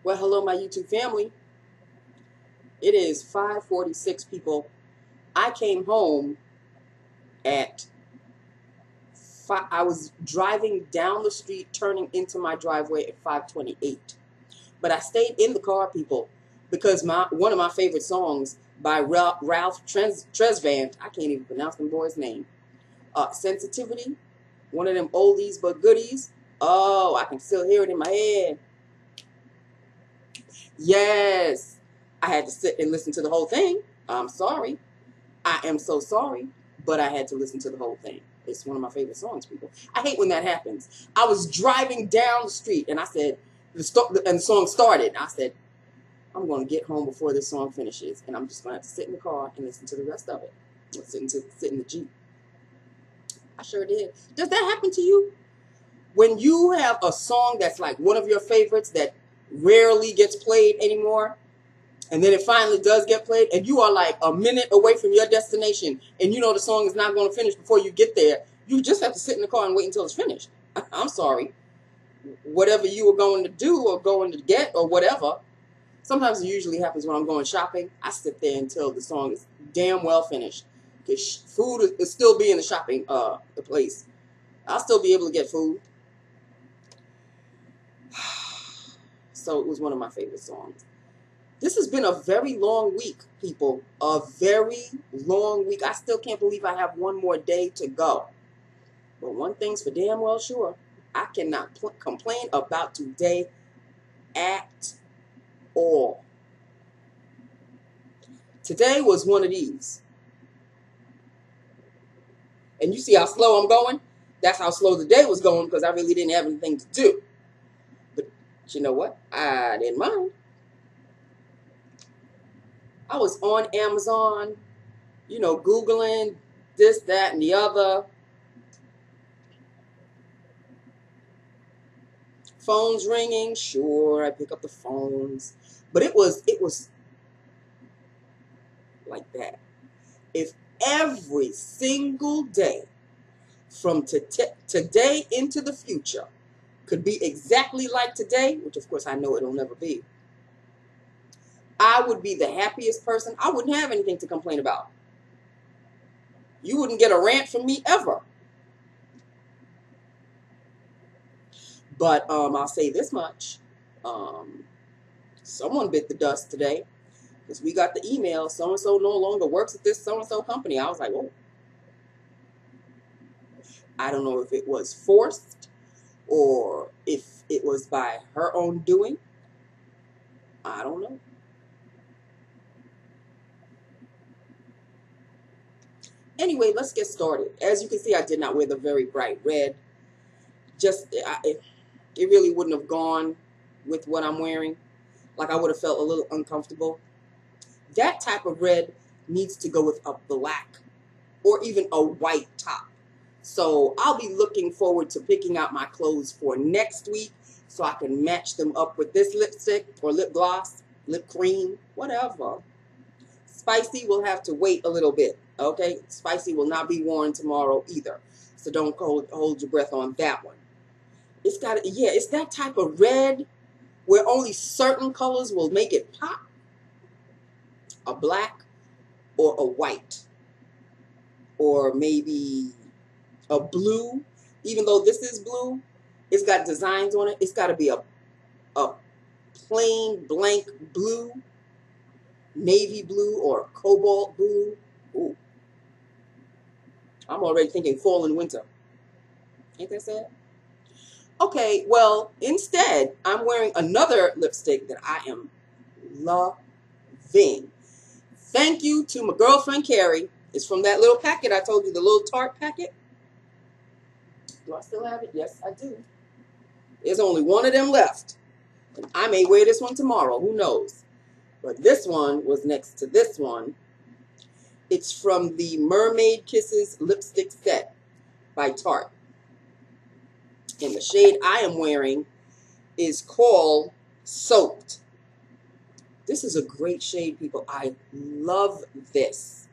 Well, hello, my YouTube family. It is 5:46, people. I came home at I was driving down the street, turning into my driveway at 5:28. But I stayed in the car, people, because one of my favorite songs by Ralph Tresvant, I can't even pronounce the boy's name, Sensitivity, one of them oldies but goodies. Oh, I can still hear it in my head. Yes, I had to sit and listen to the whole thing. I'm sorry. I am so sorry, but I had to listen to the whole thing. It's one of my favorite songs, people. I hate when that happens. I was driving down the street, and I said, and the song started. I said, I'm going to get home before this song finishes, and I'm just going to have to sit in the car and listen to the rest of it. Sit in the Jeep. I sure did. Does that happen to you? When you have a song that's like one of your favorites that rarely gets played anymore, and then it finally does get played, and you are like a minute away from your destination, and you know the song is not going to finish before you get there, you just have to sit in the car and wait until it's finished. I'm sorry. Whatever you were going to do or going to get or whatever, sometimes it usually happens when I'm going shopping. I sit there until the song is damn well finished, because food is still be in the shopping the place. I'll still be able to get food. So it was one of my favorite songs. This has been a very long week, people. A very long week. I still can't believe I have one more day to go. But one thing's for damn well sure. I cannot complain about today at all. Today was one of these. And you see how slow I'm going? That's how slow the day was going, because I really didn't have anything to do. But you know what? I didn't mind. I was on Amazon, Googling this, that, and the other. Phones ringing, sure, I pick up the phones. But it was like that. If every single day from today into the future could be exactly like today, which of course I know it'll never be, I would be the happiest person. I wouldn't have anything to complain about. You wouldn't get a rant from me ever. But I'll say this much. Someone bit the dust today, because we got the email, so-and-so no longer works at this so-and-so company. I was like, oh. I don't know if it was forced or if it was by her own doing. I don't know. Anyway, let's get started. As you can see, I did not wear the very bright red. It really wouldn't have gone with what I'm wearing. Like, I would have felt a little uncomfortable. That type of red needs to go with a black or even a white top. So I'll be looking forward to picking out my clothes for next week so I can match them up with this lipstick or lip gloss, lip cream, whatever. Spicy will have to wait a little bit, okay? Spicy will not be worn tomorrow either. So don't hold your breath on that one. It's that type of red where only certain colors will make it pop. A black or a white. Or maybe a blue. Even though this is blue, it's got designs on it. It's got to be a plain blank blue, navy blue, or cobalt blue. Ooh. I'm already thinking fall and winter. Ain't that sad? Okay, well, instead, I'm wearing another lipstick that I am loving. Thank you to my girlfriend, Carrie. It's from that little packet I told you, the little Tarte packet. Do I still have it? Yes, I do. There's only one of them left. And I may wear this one tomorrow. Who knows? But this one was next to this one. It's from the Mermaid Kisses lipstick set by Tarte. And the shade I am wearing is called Soaked. This is a great shade, people. I love this.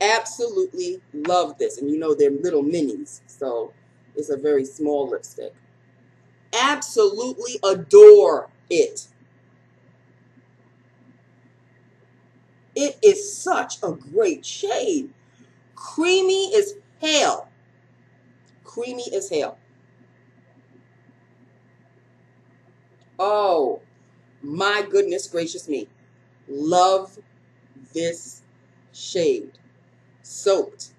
Absolutely love this. And you know they're little minis, so it's a very small lipstick. Absolutely adore it. It is such a great shade. Creamy as hell. Creamy as hell. Oh, my goodness gracious me. Love this shade. Soaked.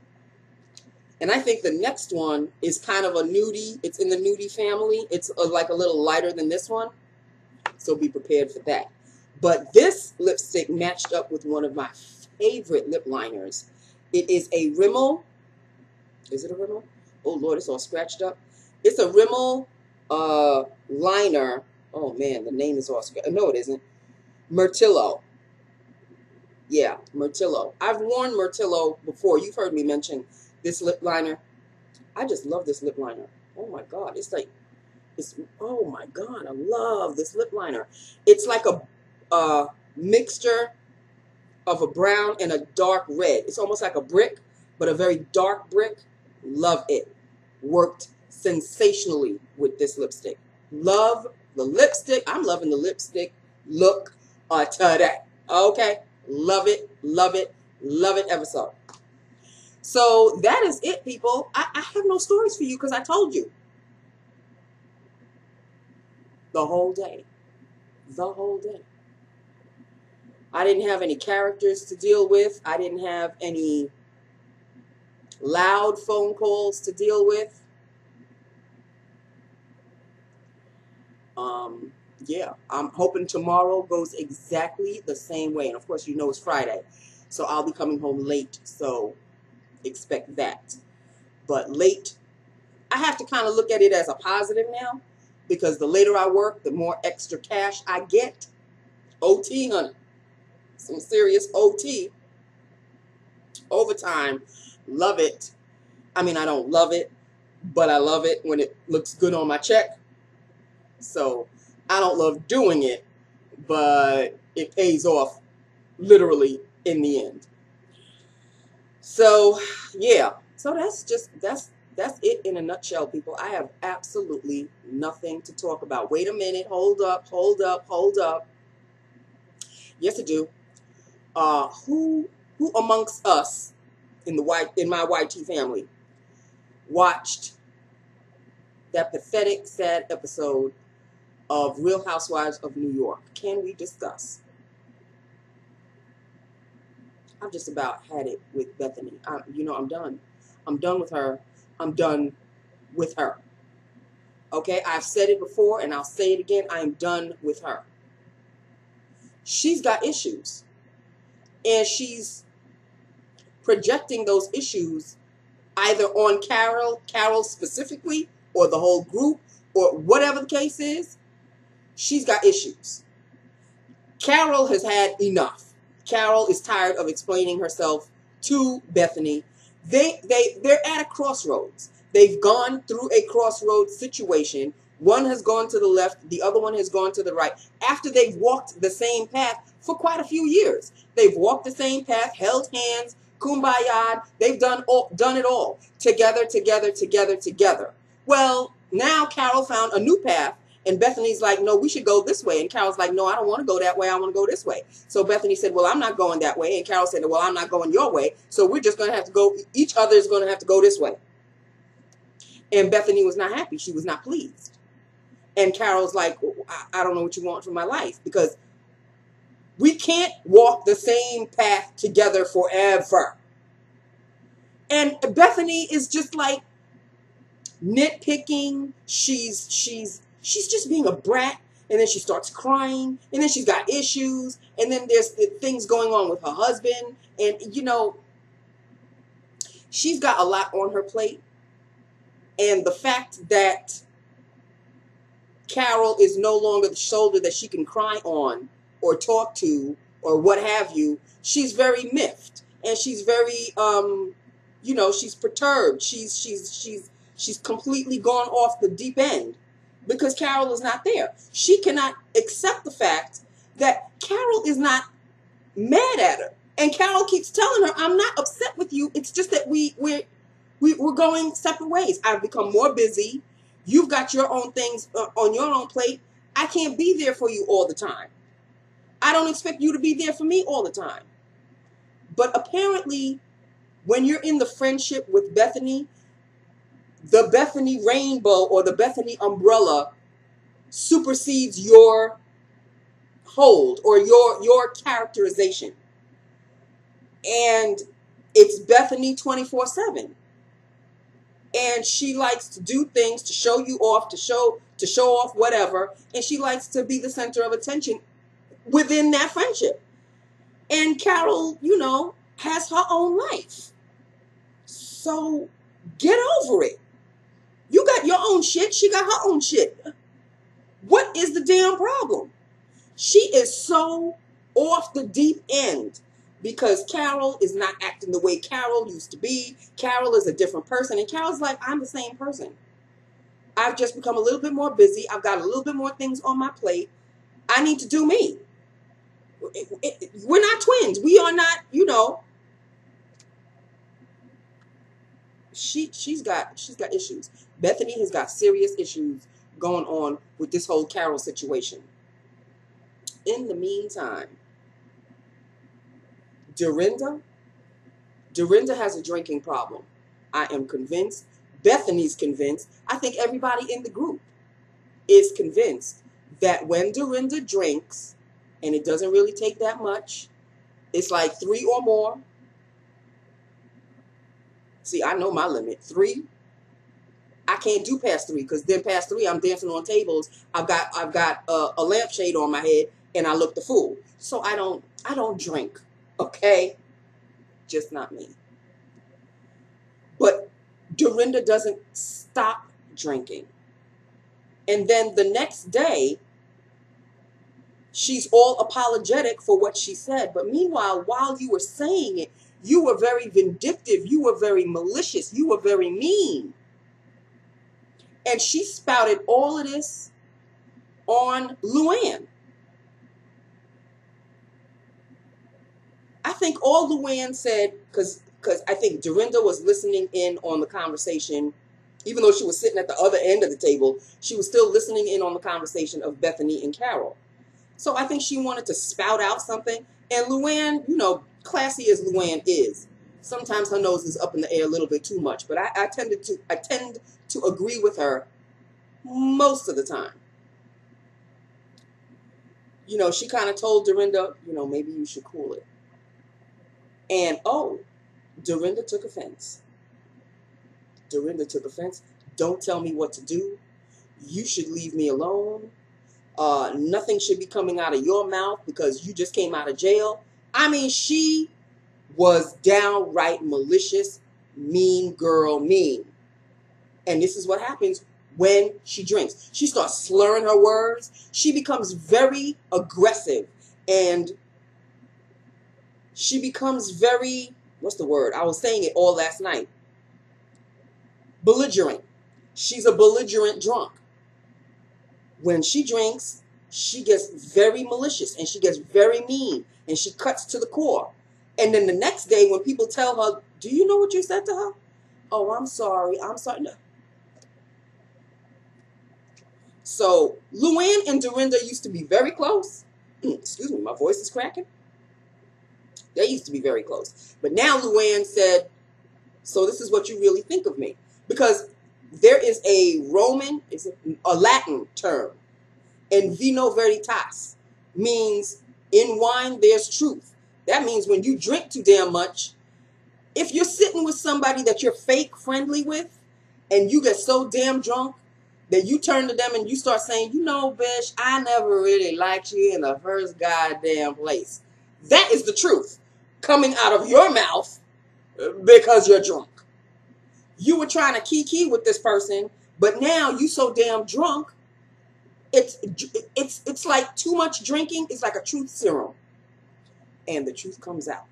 And I think the next one is kind of a nudie. It's in the nudie family. It's like a little lighter than this one. So be prepared for that. But this lipstick matched up with one of my favorite lip liners. It is a Rimmel. Is it a Rimmel? Oh, Lord, it's all scratched up. It's a Rimmel liner. Oh, man, the name is all scratched. No, it isn't. Myrtillo. Yeah, Myrtillo. I've worn Myrtillo before. You've heard me mention this lip liner. I just love this lip liner. Oh, my God. It's like, oh, my God. I love this lip liner. It's like a mixture of a brown and a dark red. It's almost like a brick, but a very dark brick. Love it. Worked sensationally with this lipstick. Love the lipstick. I'm loving the lipstick look today. Okay. Love it. Love it. Love it ever so. So that is it, people. I have no stories for you because I told you. The whole day. The whole day. I didn't have any characters to deal with. I didn't have any loud phone calls to deal with. Yeah, I'm hoping tomorrow goes exactly the same way. And of course, you know it's Friday. So I'll be coming home late. So expect that. But late, I have to kind of look at it as a positive now. Because the later I work, the more extra cash I get. OT, honey. Some serious OT. Overtime. Love it. I mean, I don't love it, but I love it when it looks good on my check. So I don't love doing it, but it pays off literally in the end. So yeah. So that's it in a nutshell, people. I have absolutely nothing to talk about. Wait a minute. Hold up. Hold up. Hold up. Yes, I do. Who amongst us in my YT family watched that pathetic, sad episode of Real Housewives of New York? Can we discuss? I've just about had it with Bethany. You know, I'm done. I'm done with her. I'm done with her. Okay, I've said it before and I'll say it again. I am done with her. She's got issues. And she's projecting those issues either on Carol specifically, or the whole group, or whatever the case is. She's got issues. Carol has had enough. Carol is tired of explaining herself to Bethany. They're at a crossroads. They've gone through a crossroads situation. One has gone to the left, the other one has gone to the right. After they've walked the same path for quite a few years. They've walked the same path, held hands, kumbaya. They've done it all. Together, together, together, together. Well, now Carol found a new path. And Bethany's like, no, we should go this way. And Carol's like, no, I don't want to go that way. I want to go this way. So Bethany said, well, I'm not going that way. And Carol said, well, I'm not going your way. So we're just going to have to go. Each other is going to have to go this way. And Bethany was not happy. She was not pleased. And Carol's like, I don't know what you want from my life. Because we can't walk the same path together forever. And Bethany is just like nitpicking. She's just being a brat, and then she starts crying, and then she's got issues, and then there's things going on with her husband, and you know, she's got a lot on her plate, and the fact that Carol is no longer the shoulder that she can cry on or talk to or what have you, she's very miffed, and she's very you know, she's perturbed. She's completely gone off the deep end. Because Carol is not there. She cannot accept the fact that Carol is not mad at her. And Carol keeps telling her, I'm not upset with you. It's just that we're going separate ways. I've become more busy. You've got your own things on your own plate. I can't be there for you all the time. I don't expect you to be there for me all the time. But apparently, when you're in the friendship with Bethany, the Bethany rainbow or the Bethany umbrella supersedes your hold or your characterization. And it's Bethany 24/7. And she likes to do things to show you off, to show off whatever, and she likes to be the center of attention within that friendship. And Carol, you know, has her own life. So get over it. You got your own shit, she got her own shit. What is the damn problem? She is so off the deep end because Carol is not acting the way Carol used to be. Carol is a different person. And Carol's like, I'm the same person. I've just become a little bit more busy. I've got a little bit more things on my plate. I need to do me. We're not twins. We are not, you know. She's got issues. Bethany has got serious issues going on with this whole Carol situation. In the meantime, Dorinda has a drinking problem. I am convinced. Bethany's convinced. I think everybody in the group is convinced that when Dorinda drinks, and it doesn't really take that much, it's like 3 or more. See, I know my limit. 3. I can't do past 3 because then past 3 I'm dancing on tables. I've got a lampshade on my head and I look the fool. So I don't drink. Okay? Just not me. But Dorinda doesn't stop drinking. And then the next day, she's all apologetic for what she said. But meanwhile, while you were saying it, you were very vindictive. You were very malicious. You were very mean. And she spouted all of this on Luann. I think all Luann said, because I think Dorinda was listening in on the conversation, even though she was sitting at the other end of the table, she was still listening in on the conversation of Bethany and Carol. So I think she wanted to spout out something. And Luann, you know, classy as Luann is, sometimes her nose is up in the air a little bit too much. But I tend to agree with her most of the time. You know, she kind of told Dorinda, you know, maybe you should cool it. And, oh, Dorinda took offense. Dorinda took offense. Don't tell me what to do. You should leave me alone. Nothing should be coming out of your mouth because you just came out of jail. I mean, she was downright malicious, mean girl mean. And this is what happens when she drinks. She starts slurring her words. She becomes very aggressive. And she becomes very, what's the word? I was saying it all last night. Belligerent. She's a belligerent drunk. When she drinks, she gets very malicious and she gets very mean and she cuts to the core. And then the next day when people tell her, do you know what you said to her? Oh, I'm sorry. I'm sorry. No. So Luann and Dorinda used to be very close. Excuse me, my voice is cracking. They used to be very close. But now Luann said, so this is what you really think of me. Because there is a Latin term, and vino veritas means in wine there's truth. That means when you drink too damn much, if you're sitting with somebody that you're fake friendly with, and you get so damn drunk that you turn to them and you start saying, you know, bitch, I never really liked you in the first goddamn place. That is the truth coming out of your mouth because you're drunk. You were trying to kiki with this person, but now you so damn drunk, it's like too much drinking. It's like a truth serum. And the truth comes out.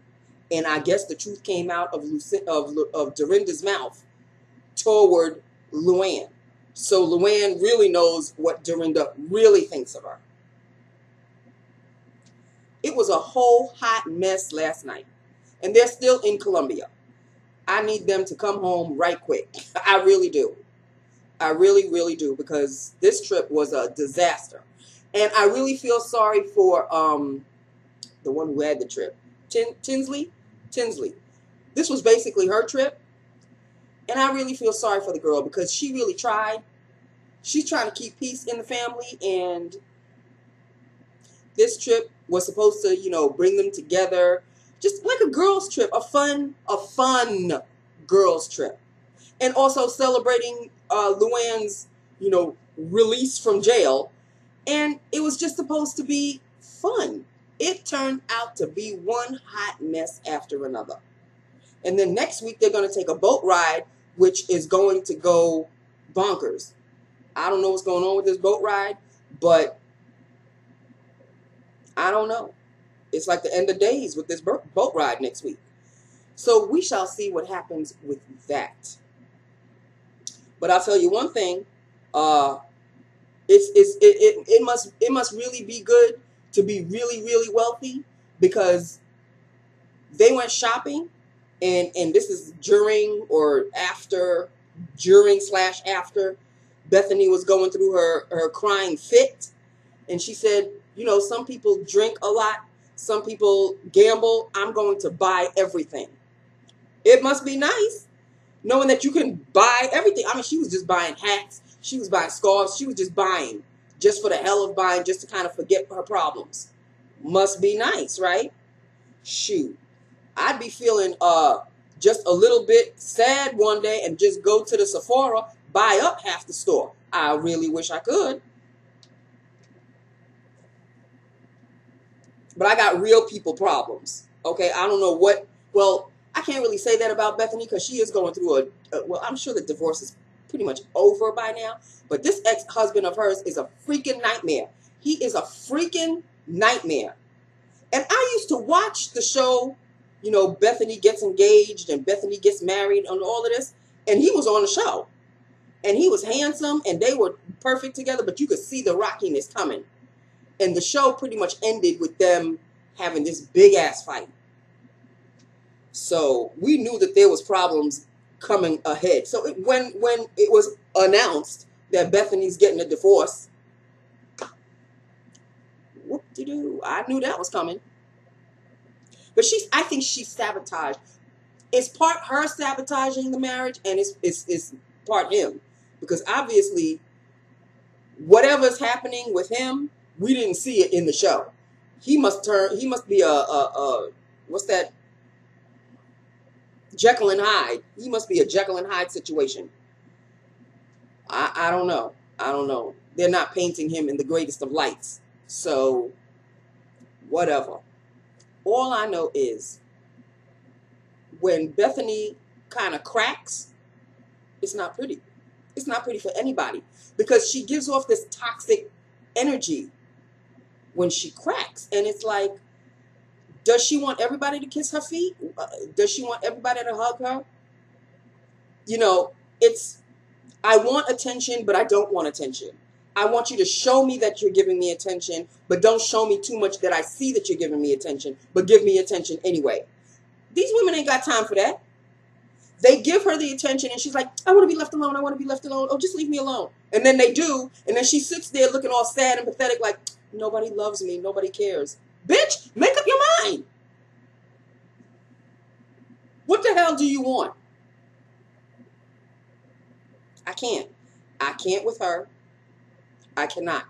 And I guess the truth came out of Dorinda's mouth toward Luann. So Luann really knows what Dorinda really thinks of her. It was a whole hot mess last night. And they're still in Colombia. I need them to come home right quick. I really do. I really, really do. Because this trip was a disaster. And I really feel sorry for the one who had the trip. Tinsley. Tinsley. This was basically her trip. And I really feel sorry for the girl because she really tried. She's trying to keep peace in the family, and this trip was supposed to, you know, bring them together. Just like a girls' trip, a fun girls' trip. And also celebrating Luann's, you know, release from jail. And it was just supposed to be fun. It turned out to be one hot mess after another. And then next week they're going to take a boat ride, which is going to go bonkers. I don't know what's going on with this boat ride, but I don't know. It's like the end of days with this boat ride next week. So we shall see what happens with that. But I'll tell you one thing. It must really be good to be really, really wealthy, because they went shopping, and this is during slash after Bethany was going through her crying fit. And she said, you know, some people drink a lot. Some people gamble. I'm going to buy everything. It must be nice knowing that you can buy everything. I mean, she was just buying hats. She was buying scarves. She was just buying just for the hell of buying, just to kind of forget her problems. Must be nice, right? Shoot. I'd be feeling just a little bit sad one day and just go to the Sephora, buy up half the store. I really wish I could. But I got real people problems. Okay, I don't know what. Well, I can't really say that about Bethany because she is going through well, I'm sure the divorce is pretty much over by now. But this ex-husband of hers is a freaking nightmare. He is a freaking nightmare. And I used to watch the show, you know, Bethany Gets Engaged and Bethany Gets Married and all of this. And he was on the show. And he was handsome and they were perfect together, but you could see the rockiness coming. And the show pretty much ended with them having this big-ass fight. So we knew that there was problems coming ahead. So when it was announced that Bethany's getting a divorce, whoop-de-doo, I knew that was coming. But I think she sabotaged. It's part her sabotaging the marriage, and it's part him. Because obviously, whatever's happening with him, we didn't see it in the show. He must be what's that? Jekyll and Hyde. He must be a Jekyll and Hyde situation. I don't know. I don't know. They're not painting him in the greatest of lights. So, whatever. All I know is when Bethany kind of cracks, it's not pretty. It's not pretty for anybody because she gives off this toxic energy when she cracks. And it's like, does she want everybody to kiss her feet? Does she want everybody to hug her? You know, I want attention, but I don't want attention. I want you to show me that you're giving me attention, but don't show me too much that I see that you're giving me attention, but give me attention anyway. These women ain't got time for that. They give her the attention and she's like, I want to be left alone. I want to be left alone. Oh, just leave me alone. And then they do. And then she sits there looking all sad and pathetic like, nobody loves me. Nobody cares. Bitch, make up your mind. What the hell do you want? I can't. I can't with her. I cannot.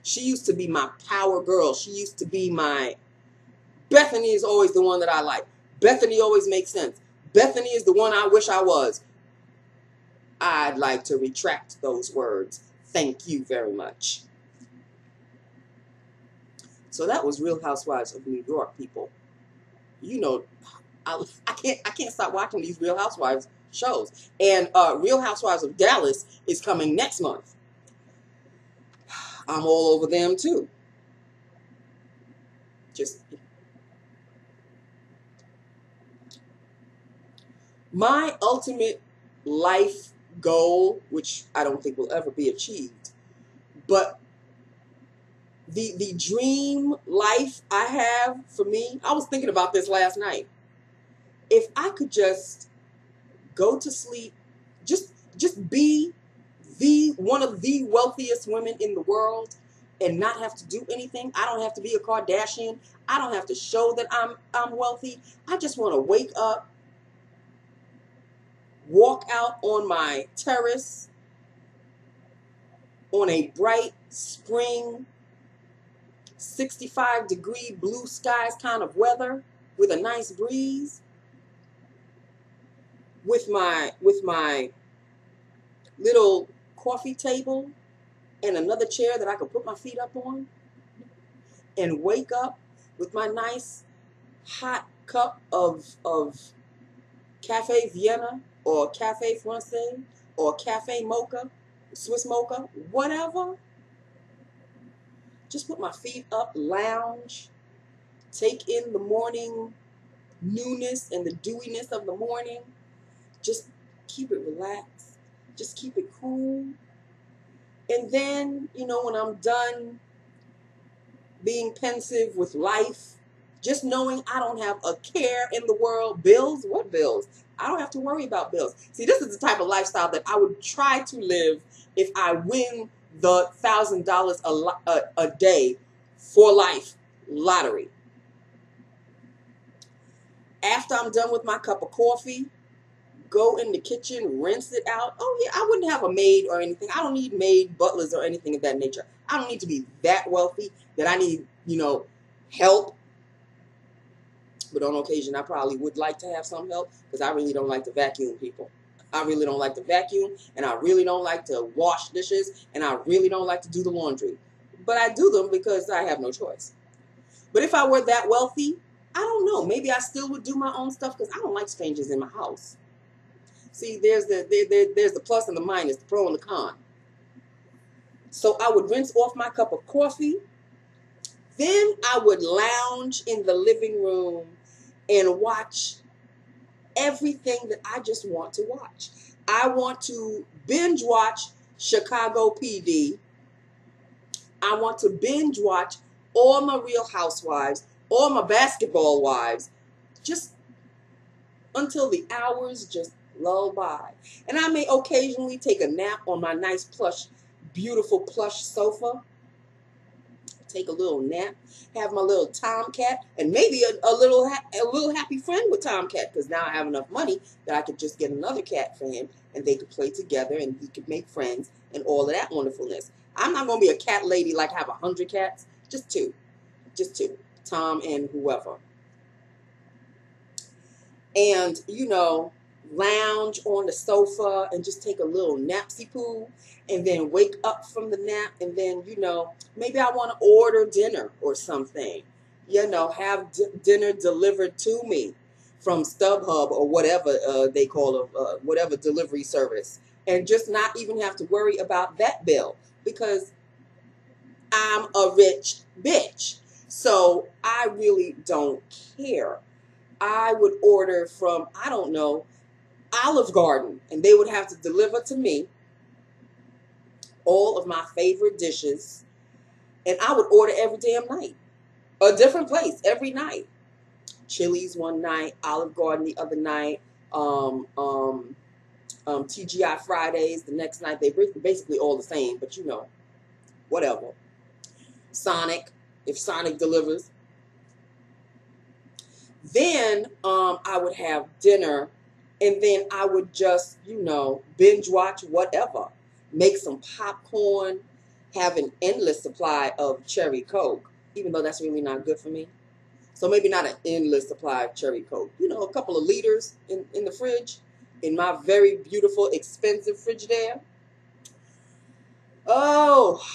She used to be my power girl. She used to be my... Bethany is always the one that I like. Bethany always makes sense. Bethany is the one I wish I was. I'd like to retract those words. Thank you very much. So that was Real Housewives of New York, people. You know, I can't stop watching these Real Housewives shows. And Real Housewives of Dallas is coming next month. I'm all over them too. Just my ultimate life goal, which I don't think will ever be achieved, but the dream life I have for me, I was thinking about this last night. If I could just go to sleep, just be one of the wealthiest women in the world, and not have to do anything. I don't have to be a Kardashian. I don't have to show that I'm wealthy. I just want to wake up, walk out on my terrace on a bright spring 65-degree blue skies kind of weather with a nice breeze, with my little coffee table and another chair that I could put my feet up on, and wake up with my nice hot cup of Cafe Vienna or Cafe Francais or Cafe Mocha, Swiss Mocha, whatever. Just put my feet up, lounge, take in the morning newness and the dewiness of the morning. Just keep it relaxed. Just keep it cool. And then, you know, when I'm done being pensive with life, just knowing I don't have a care in the world. Bills? What bills? I don't have to worry about bills. See, this is the type of lifestyle that I would try to live if I win the $1,000 a day for life lottery. After I'm done with my cup of coffee, go in the kitchen, rinse it out. Oh yeah, I wouldn't have a maid or anything. I don't need maid, butlers, or anything of that nature. I don't need to be that wealthy that I need, you know, help. But on occasion, I probably would like to have some help, because I really don't like to vacuum, people. I really don't like to vacuum, and I really don't like to wash dishes, and I really don't like to do the laundry. But I do them because I have no choice. But if I were that wealthy, I don't know. Maybe I still would do my own stuff, because I don't like strangers in my house. See, there's the plus and the minus, the pro and the con. So I would rinse off my cup of coffee. Then I would lounge in the living room and watch everything that I just want to watch. I want to binge watch Chicago PD. I want to binge watch all my Real Housewives, all my Basketball Wives, just until the hours just lull by. And I may occasionally take a nap on my nice plush, beautiful plush sofa. Take a little nap, have my little Tomcat, and maybe a little happy friend with Tomcat, because now I have enough money that I could just get another cat for him, and they could play together, and he could make friends, and all of that wonderfulness. I'm not going to be a cat lady like have 100 cats, just two, Tom and whoever. And, you know, lounge on the sofa and just take a little napsy poo, and then wake up from the nap, and then, you know, maybe I want to order dinner or something, you know, have dinner delivered to me from StubHub or whatever they call it, whatever delivery service, and just not even have to worry about that bill, because I'm a rich bitch. So I really don't care. I would order from, I don't know, Olive Garden, and they would have to deliver to me all of my favorite dishes, and I would order every damn night, a different place every night. Chili's one night, Olive Garden the other night, TGI Fridays the next night. They basically all the same, but you know, whatever. Sonic, if Sonic delivers. Then I would have dinner, and then I would just, you know, binge watch whatever. Make some popcorn, have an endless supply of cherry Coke, even though that's really not good for me. So maybe not an endless supply of cherry Coke. You know, a couple of liters in the fridge, in my very beautiful, expensive Frigidaire. Oh,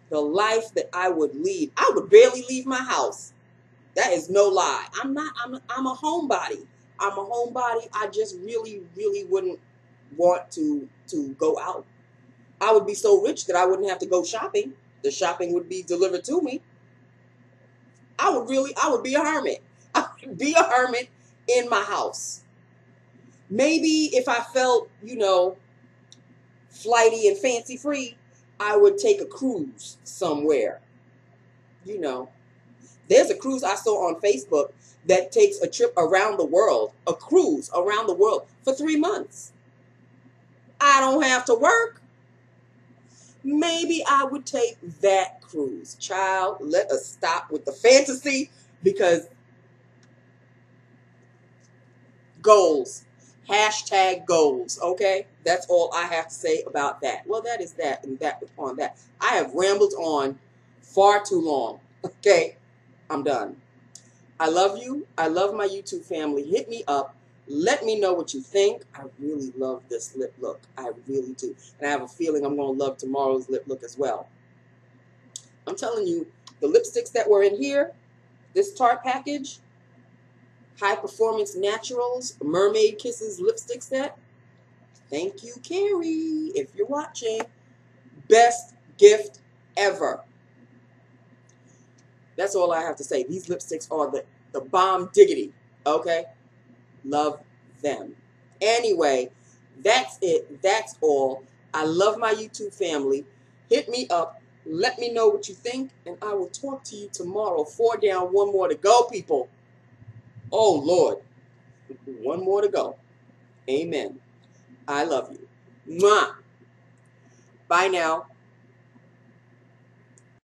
the life that I would lead. I would barely leave my house. That is no lie. I'm a homebody. I'm a homebody. I just really, really wouldn't want to go out. I would be so rich that I wouldn't have to go shopping. The shopping would be delivered to me. I would be a hermit. I would be a hermit in my house. Maybe if I felt, you know, flighty and fancy free, I would take a cruise somewhere. You know, there's a cruise I saw on Facebook that takes a trip around the world, a cruise around the world for 3 months. I don't have to work. maybe I would take that cruise. Child, let us stop with the fantasy, because goals. Hashtag goals, okay? That's all I have to say about that. Well, that is that, and that upon that. I have rambled on far too long, okay? I'm done. I love you. I love my YouTube family. Hit me up. Let me know what you think. I really love this lip look. I really do. And I have a feeling I'm going to love tomorrow's lip look as well. I'm telling you, the lipsticks that were in here, this Tarte package, High Performance Naturals, Mermaid Kisses lipstick set. Thank you, Carrie, if you're watching. Best gift ever. That's all I have to say. These lipsticks are the bomb diggity, okay? Love them. Anyway, that's it. That's all. I love my YouTube family. Hit me up. Let me know what you think, and I will talk to you tomorrow. 4 down, 1 more to go, people. Oh, Lord. 1 more to go. Amen. I love you. Mwah. Bye now.